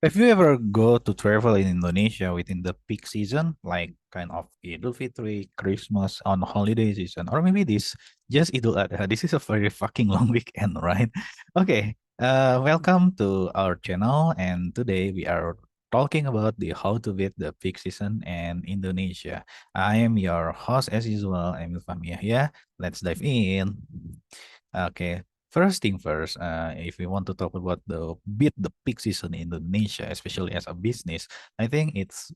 Have you ever go to travel in Indonesia within the peak season, like kind of Idul Fitri, Christmas on holiday season, or maybe this just Idul Adha? This is a very fucking long weekend, right? Okay. Welcome to our channel, and today we are talking about the how to beat the peak season in Indonesia. I am your host as usual. I'm Fahmi Yahya. Let's dive in. Okay. First thing first, if we want to talk about the beat the peak season in Indonesia, especially as a business, I think it's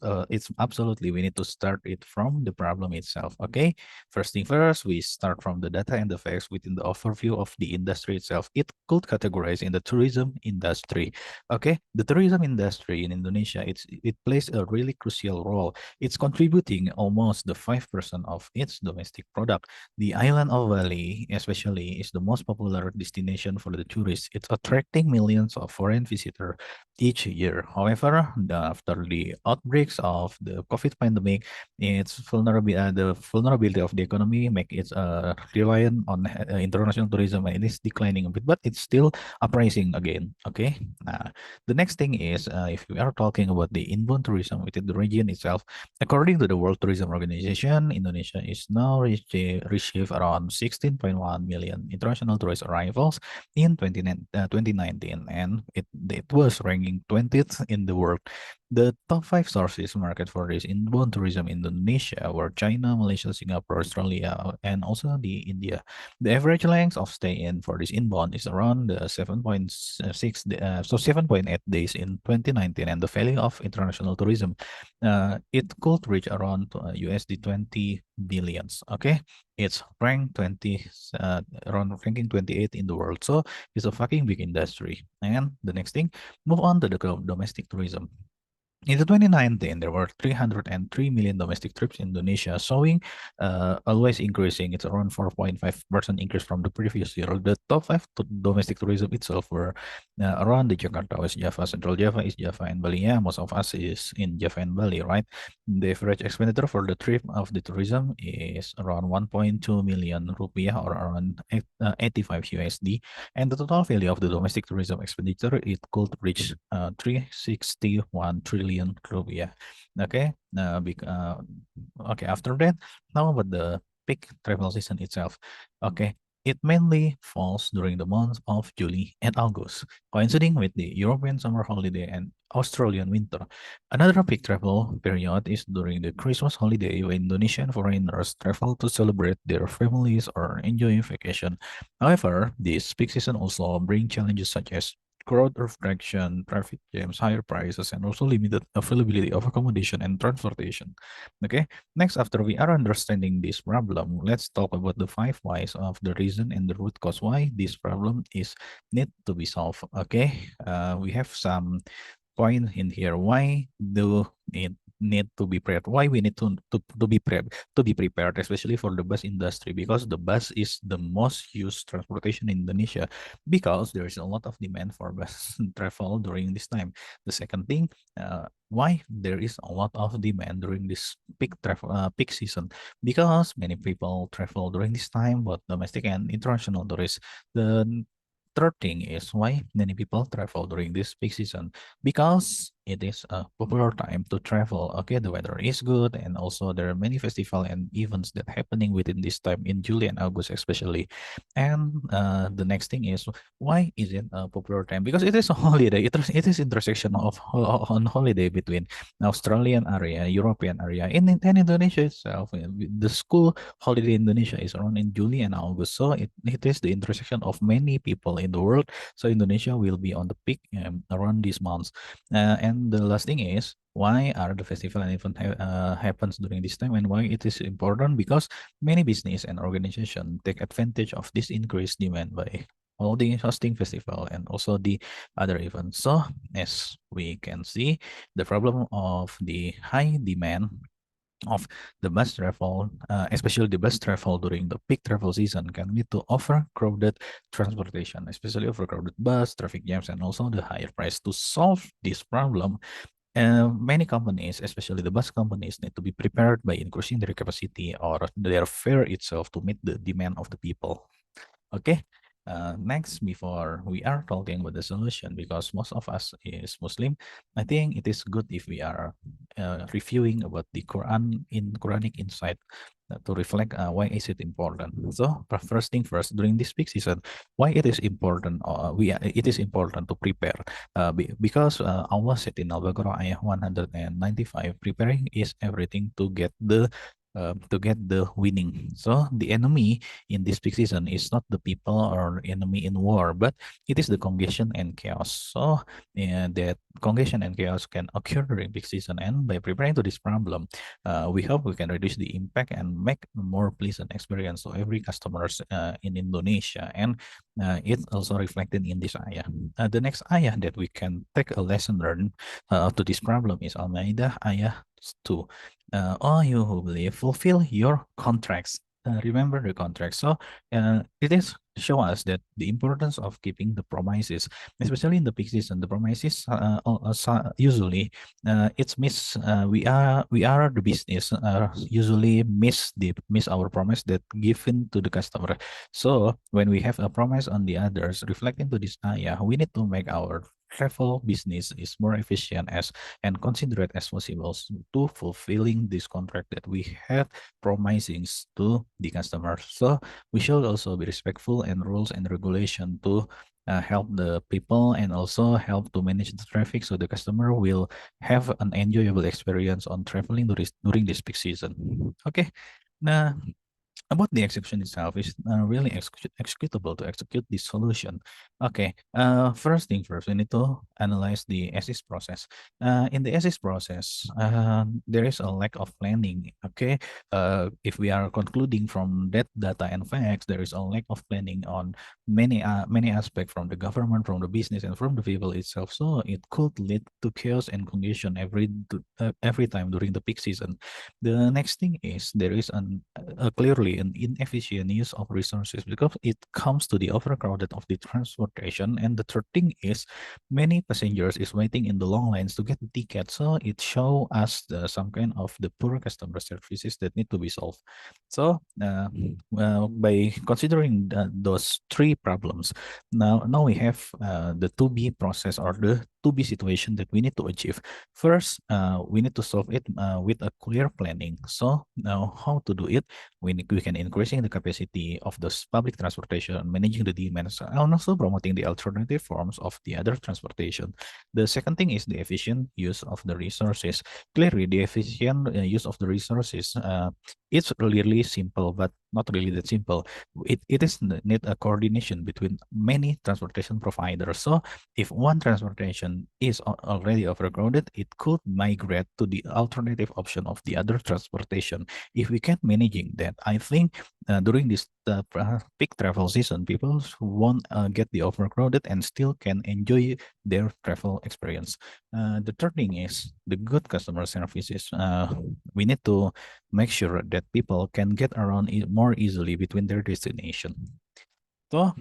absolutely we need to start it from the problem itself. Okay, first thing first, we start from the data and the facts within the overview of the industry itself. It could categorize in the tourism industry. Okay, the tourism industry in Indonesia, it plays a really crucial role. It's contributing almost the 5% of its domestic product. The island of Bali, especially, is the most popular destination for the tourists. It's attracting millions of foreign visitors each year. However, after the outbreaks of the COVID pandemic, the vulnerability of the economy make it reliant on international tourism, and it is declining a bit, but it's still uprising again. Okay. The next thing is if we are talking about the inbound tourism within the region itself, according to the World Tourism Organization, Indonesia is now receive around 16.1 million international tourist arrivals in 2019, and it was ranking 20th in the world. The top five sources market for this inbound tourism in Indonesia were China, Malaysia, Singapore, Australia, and also the India. The average length of stay in for this inbound is around 7.8 days in 2019, and the value of international tourism it could reach around USD 20 billions. Okay, it's ranked 20, around ranking 28 in the world. So it's a fucking big industry. And the next thing, move on to the domestic tourism. In the 2019, there were 303 million domestic trips in Indonesia, showing always increasing. It's around 4.5% increase from the previous year. The top five domestic tourism itself were around the Jakarta, West Java, Central Java, East Java, and Bali. Yeah, most of us is in Java and Bali, right? The average expenditure for the trip of the tourism is around 1.2 million rupiah, or around 85 USD, and the total value of the domestic tourism expenditure, it could reach 361 trillion rupiah. Okay, okay. After that, now about the peak travel season itself. Okay, it mainly falls during the months of July and August, coinciding with the European summer holiday and Australian winter. Another peak travel period is during the Christmas holiday, when Indonesian foreigners travel to celebrate their families or enjoy vacation. However, this peak season also brings challenges such as crowd refraction, traffic jams, higher prices, and also limited availability of accommodation and transportation. Okay, next, after we are understanding this problem, let's talk about the five whys of the reason and the root cause why this problem is need to be solved. Okay, we have some point in here. Why do it need to be prepared? Why we need to be prepared, especially for the bus industry, because the bus is the most used transportation in Indonesia, because there is a lot of demand for bus travel during this time. The second thing, why there is a lot of demand during this peak season, because many people travel during this time, both domestic and international tourists. The third thing is why many people travel during this peak season, because it is a popular time to travel. Okay, the weather is good, and also there are many festival and events that happening within this time in July and August especially. And the next thing is, why is it a popular time? Because it is a holiday. It is intersection of on holiday between Australian area, European area, and Indonesia itself. The school holiday in Indonesia is around in July and August, so it is the intersection of many people in the world. So Indonesia will be on the peak around these months. And the last thing is, why are the festival and event happens during this time, and why it is important? Because many business and organization take advantage of this increased demand by holding hosting festival and also the other events. So as we can see, the problem of the high demand of the bus travel, especially the bus travel during the peak travel season, can lead to overcrowded transportation, especially overcrowded bus, traffic jams, and also the higher price. To solve this problem, many companies, especially the bus companies, need to be prepared by increasing their capacity or their fare itself to meet the demand of the people. Okay. Next, before we are talking about the solution, because most of us is Muslim, I think it is good if we are reviewing about the Quran in Quranic insight to reflect why is it important. So first thing first, during this peak season, why it is important? It is important to prepare because Allah said in Al-Baqarah ayah 195, preparing is everything to get the winning. So the enemy in this peak season is not the people or enemy in war, but it is the congestion and chaos. So that congestion and chaos can occur during peak season, and by preparing to this problem, we hope we can reduce the impact and make a more pleasant experience to every customers in Indonesia. And it's also reflected in this ayah. The next ayah that we can take a lesson learned to this problem is Al-Maidah ayah 2. All you who believe, fulfill your contracts. Remember the contract. So it is show us that the importance of keeping the promises, especially in the peak season. The promises usually it's miss. We are the business usually miss our promise that given to the customer. So when we have a promise on the others, reflecting to this ayah, we need to make our travel business is more efficient as and considerate as possible to fulfilling this contract that we have promising to the customer. So we should also be respectful and rules and regulation to help the people and also help to manage the traffic so the customer will have an enjoyable experience on traveling during this peak season. Okay. Now, about the execution itself is really executable to execute this solution. Okay, first thing first, we need to analyze the SS process. In the SS process, there is a lack of planning. Okay, if we are concluding from that data and facts, there is a lack of planning on many aspects from the government, from the business, and from the people itself. So it could lead to chaos and congestion every time during the peak season. The next thing is there is clearly an inefficient use of resources because it comes to the overcrowded of the transportation. And the third thing is many passengers is waiting in the long lines to get the ticket. So it show us some kind of the poor customer services that need to be solved. So by considering those three problems, now we have the to be process or the to be situation that we need to achieve. First, we need to solve it with a clear planning. So now how to do it? We can increasing the capacity of the public transportation, managing the demands, and also promoting the alternative forms of the other transportation. The second thing is the efficient use of the resources. Clearly, the efficient use of the resources, it's really simple, but not really that simple. It is need a coordination between many transportation providers. So if one transportation is already overcrowded, it could migrate to the alternative option of the other transportation. If we can managing that, I think during this peak travel season, people won't get the overcrowded and still can enjoy their travel experience. The third thing is the good customer services. We need to make sure that people can get around more easily between their destination. So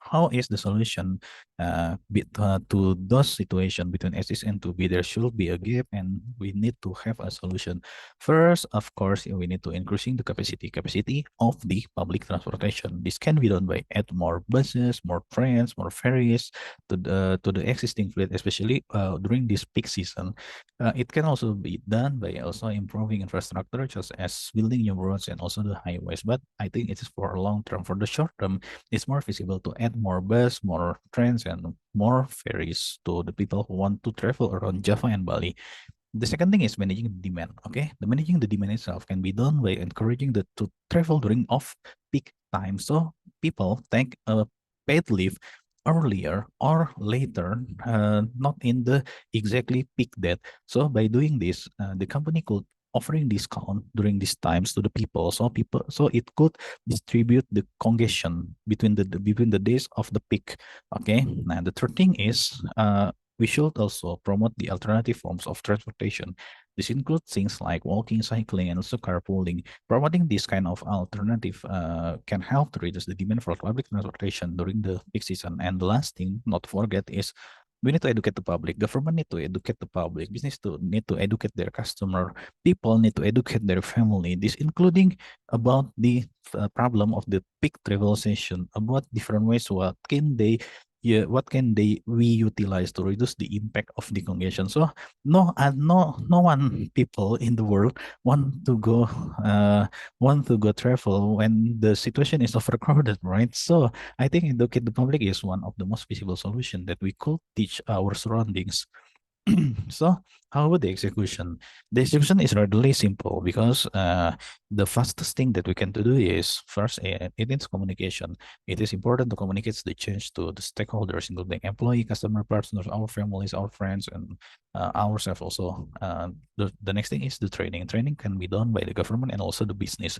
how is the solution to those situation between SS and 2B? There should be a gap and we need to have a solution. First, of course, we need to increasing the capacity of the public transportation. This can be done by add more buses, more trains, more ferries to the existing fleet, especially during this peak season. It can also be done by also improving infrastructure, such as building new roads and also the highways. But I think it is for a long term. For the short term, it's more feasible to add more bus, more trains, and more ferries to the people who want to travel around Java and Bali. The second thing is managing the demand. Okay, the managing the demand itself can be done by encouraging the to travel during off-peak time. So people take a paid leave earlier or later, not in the exactly peak date. So by doing this, the company could offering discount during these times to the people. So it could distribute the congestion between the days of the peak. Okay. Now the third thing is we should also promote the alternative forms of transportation. This includes things like walking, cycling, and also carpooling. Promoting this kind of alternative can help to reduce the demand for public transportation during the peak season. And the last thing not to forget is We need to educate the public. Government need to educate the public. Business to need to educate their customer. People need to educate their family. This including about the problem of the peak travelization, about different ways what can they, yeah, what can they we utilize to reduce the impact of the congestion. So no one people in the world want to go uh travel when the situation is overcrowded, right? So I think educate the public is one of the most feasible solution that we could teach our surroundings. So how about the execution? The execution is relatively simple because the fastest thing that we can do is first, it needs communication. It is important to communicate the change to the stakeholders, including employee, customer, partners, our families, our friends, and ourselves also. The next thing is the training. Training can be done by the government and also the business.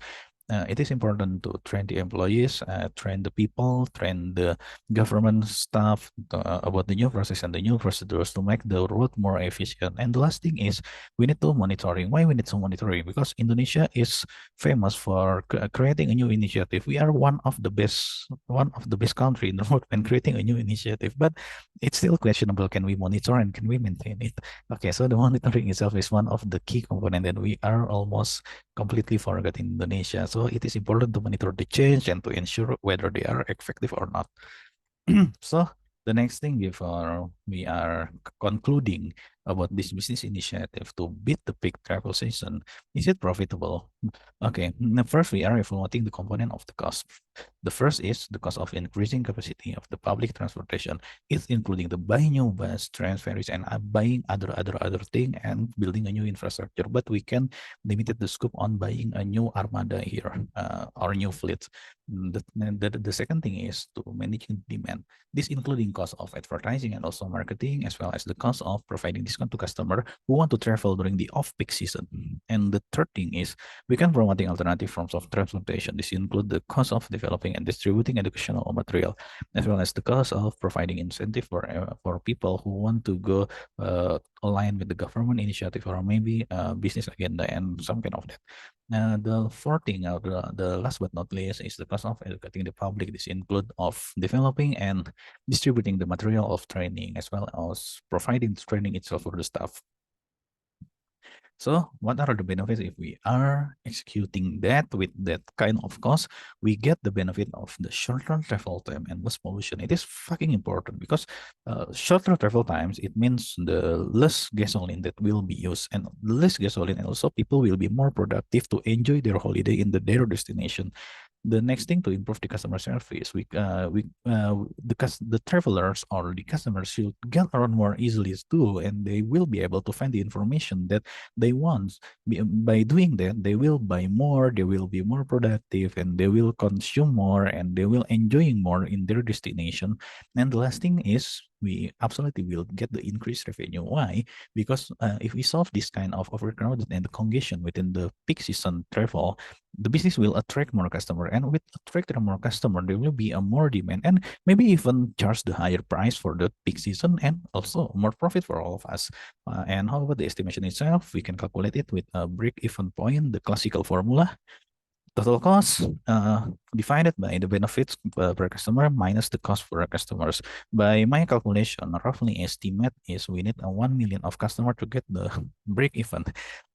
It is important to train the employees, train the people, train the government staff about the new process and the new procedures to make the road more efficient. And the last thing is we need to monitoring. Why we need to monitoring? Because Indonesia is famous for creating a new initiative. We are one of the best country in the world when creating a new initiative. But it's still questionable. Can we monitor and can we maintain it? Okay, so the monitoring itself is one of the key component that we are almost completely forgot in Indonesia. So it is important to monitor the change and to ensure whether they are effective or not. So the next thing before we are concluding about this business initiative to beat the peak travel season, is it profitable? Okay, first we are evaluating the component of the cost. The first is the cost of increasing capacity of the public transportation. It's including the buying new bus, trains, ferries, and buying other thing and building a new infrastructure. But we can limit the scope on buying a new armada here or new fleet. The second thing is to managing demand. This including cost of advertising and also marketing, as well as the cost of providing discount to customer who want to travel during the off-peak season. And the third thing is we can promoting alternative forms of transportation. This include the cost of developing and distributing educational material, as well as the cost of providing incentive for people who want to go align with the government initiative or maybe business agenda and some kind of that. The fourth thing, the last but not least, is the cost of educating the public. This include of developing and distributing the material of training, as well as providing the training itself for the staff. So what are the benefits if we are executing that with that kind of cost? We get the benefit of the shorter travel time and less pollution. It is fucking important because shorter travel times, it means the less gasoline that will be used, and less gasoline, and also people will be more productive to enjoy their holiday in their destination. The next thing to improve the customer service, the travelers or the customers should get around more easily too, and they will be able to find the information that they want. By doing that, they will buy more, they will be more productive, and they will consume more, and they will enjoying more in their destination. And the last thing is we absolutely will get the increased revenue. Why? Because if we solve this kind of overcrowded and the congestion within the peak season travel, the business will attract more customer, and with attracting more customer there will be a more demand, and maybe even charge the higher price for the peak season, and also more profit for all of us. And how about the estimation itself? We can calculate it with a break-even point, the classical formula. Total cost divided by the benefits per customer minus the cost for our customers. By my calculation, roughly estimate is we need a 1 million of customer to get the break even.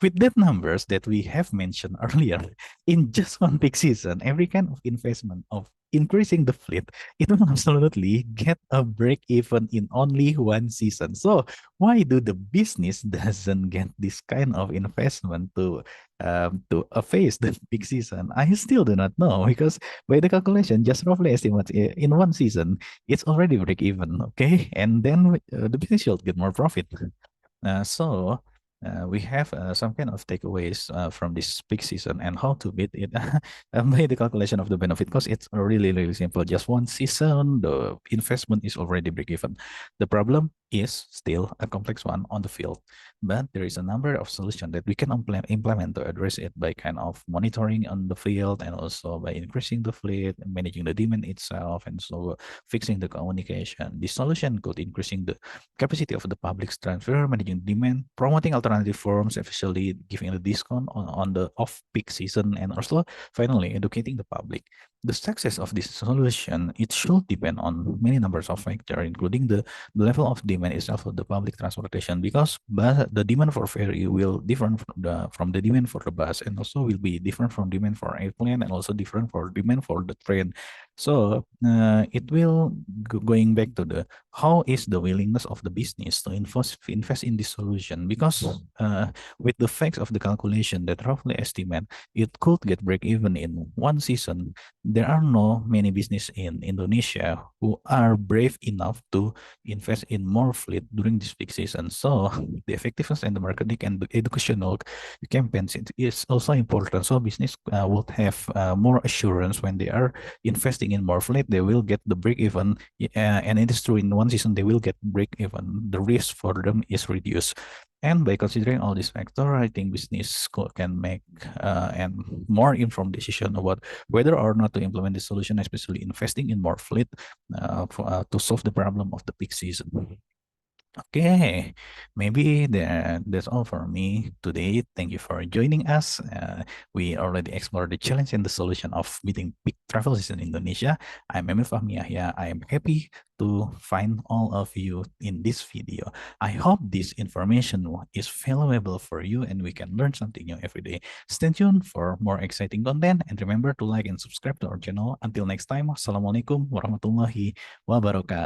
With that numbers that we have mentioned earlier, in just one peak season, every kind of investment of increasing the fleet, it will absolutely get a break even in only one season. So why do the business doesn't get this kind of investment to face the peak season? I still do not know because by the calculation, just roughly estimate in one season, it's already break even, okay? And then the business should get more profit. So we have some kind of takeaways from this peak season and how to beat it by the calculation of the benefit, because it's really simple. Just one season, the investment is already break even. The problem is still a complex one on the field, but there is a number of solutions that we can implement to address it by kind of monitoring on the field, and also by increasing the fleet and managing the demand itself, and so fixing the communication. The solution could increasing the capacity of the public's transfer, managing demand, promoting alternative forms, especially giving a discount on the off-peak season, and also finally educating the public. the success of this solution, it should depend on many numbers of factors, including the level of demand itself of the public transportation, because the demand for ferry will different from the demand for the bus, and also will be different from demand for airplane, and also different for demand for the train. So it will going back to the how is the willingness of the business to invest in this solution, because with the facts of the calculation that roughly estimate it could get break even in one season, there are no many business in Indonesia who are brave enough to invest in more fleet during this peak season. So the effectiveness and the marketing and the educational campaigns is also important. So business would have more assurance when they are investing in more fleet, they will get the break even. And it is true, in one season they will get break even. The risk for them is reduced. And by considering all these factors, I think business can make and more informed decision about whether or not to implement this solution, especially investing in more fleet to solve the problem of the peak season. Okay, maybe that's all for me today. Thank you for joining us. We already explored the challenge and the solution of meeting peak travel season in Indonesia. I'm Emil Fahmi Yahya. I am happy to find all of you in this video. I hope this information is valuable for you and we can learn something new every day. Stay tuned for more exciting content and remember to like and subscribe to our channel. Until next time, Assalamualaikum warahmatullahi wabarakatuh.